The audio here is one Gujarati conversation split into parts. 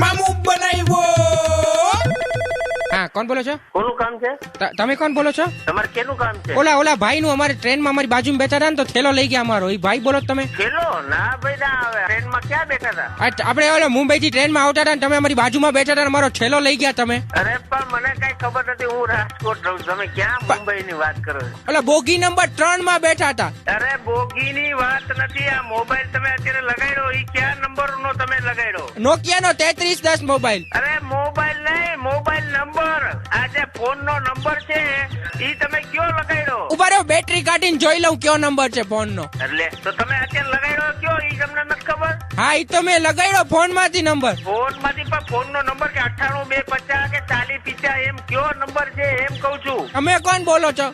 મામુ બનાવ્યો। હા, કોણ બોલો છો? કોનું કામ છે? તમે કોણ બોલો છો? તમારે કેનું કામ છે? ઓલા ભાઈ નું અમારી ટ્રેનમાં અમારી બાજુમાં બેઠા હતા ને તો થેલો લઈ ગયા અમારો. એ ભાઈ બોલો છો તમે? ખેલો ના ભાઈ ના આવે, ટ્રેનમાં ક્યાં બેઠા હતા? આપણે ઓલા મુંબઈ થી ટ્રેનમાં આવતા હતા ને તમે અમારી બાજુમાં બેઠા હતા, અમારો થેલો લઈ ગયા તમે. અરે પણ મને કઈ ખબર નથી, હું રાજકોટ રહું છું, તમે ક્યાં મુંબઈ ની વાત કરો છો? ઓલા બોગી નંબર 3 માં બેઠા હતા. અરે બોગી ની વાત નથી, આ મોબાઈલ તમે અત્યારે લગાડ્યો એ ક્યાં નંબર નો તમે લગાડ્યો? નોકિયા નો 3310 મોબાઈલ. અરે મોબાઈલ નહીં, મોબાઈલ નંબર, આ જે ફોન નો નંબર છે ઈ તમે કયો લગાડ્યો? ઉભા રહ્યો, બેટરી કાઢીને જોઈ લઉં કયો નંબર છે ફોન નો. એટલે તો તમે અત્યારે લગાડ્યો કયો ઈ તમને નથી ખબર? હા, ઈ તો મેં લગાડ્યો ફોન માંથી નંબર. ફોન માંથી પણ ફોન નો નંબર કે 98 250 કે 40 50 એમ કયો નંબર છે એમ કઉ છું. તમે કોણ બોલો છો?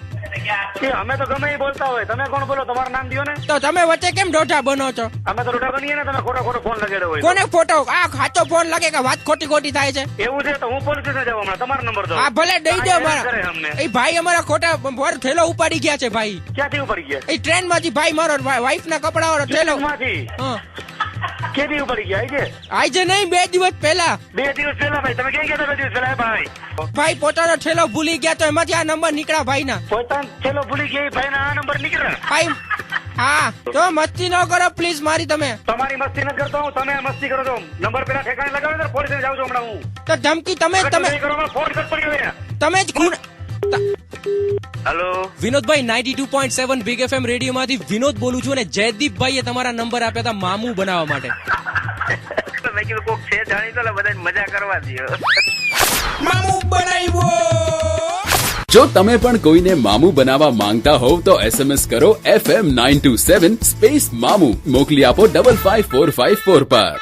અમે તો ગમે એ બોલતા હોય, તમે કોણ બોલો? તમારું નામ દો ને. તો તમે વચ્ચે કેમ દોઢા બનો છો? અમે તો રોટા બનીએ ને, તમે ખોટો ફોન લગાડ્યો હોય. કોને ફોટો? આ ખાચો ફોન લાગે કે વાત ખોટી થાય છે? એવું છે તો હું પોલીસ સ્ટેશન જાઉં હમણાં, તમારો નંબર દો. હા ભલે દઈ દો મારા. કરે અમને. એ ભાઈ અમારા ખોટા ભર થેલો ઉપાડી ગયા છે ભાઈ. ક્યાંથી ઉપડી ગયા? એ ટ્રેન માંથી ભાઈ મારો વાઈફ ના કપડા વાળો થેલો. માંથી હા, કેદી ઉપડી ગયા? આજે આજે નહીં, 2 દિવસ પહેલા. 2 દિવસ પહેલા ભાઈ. તમે ક્યાં ગયા હતા 2 દિવસ પહેલા? ભાઈ ભાઈ પોતાનો થેલો ભૂલી ગયા તો એમાંથી આ નંબર નીકળ્યા ભાઈ ના. પોતાનો છેલ્લો ભૂલી ગયા, ભાઈ ના આ નંબર નીકળ્યા. ભાઈ હા, તો મસ્તી ન કરો પ્લીઝ મારી. તમે તમારી મસ્તી ન કરતો હું, તમે મસ્તી કરો છો. નંબર પેલા ઠેકાણે લગાવો ને, પોલીસ જાઉં છું હમણાં હું. તો ધમકી તમે ફોન કટ પડી ગયો. તમે જ ખૂન. Hello Vinodbhai 92.7 big FM radio માંથી વિનોદ બોલું છું અને જયદીપભાઈએ તમારા નંબર આપ્યા હતા મામુ બનાવવા માટે. મેં કીધું કોક છે જાણીતો, બધા મજા કરવા દો. મામુ બનાવ્યો। જો તમે પણ કોઈને મામુ બનાવવા માંગતા હોવ તો SMS કરો FM 927 સ્પેસ મામુ, મોકલી આપો 55454 પર.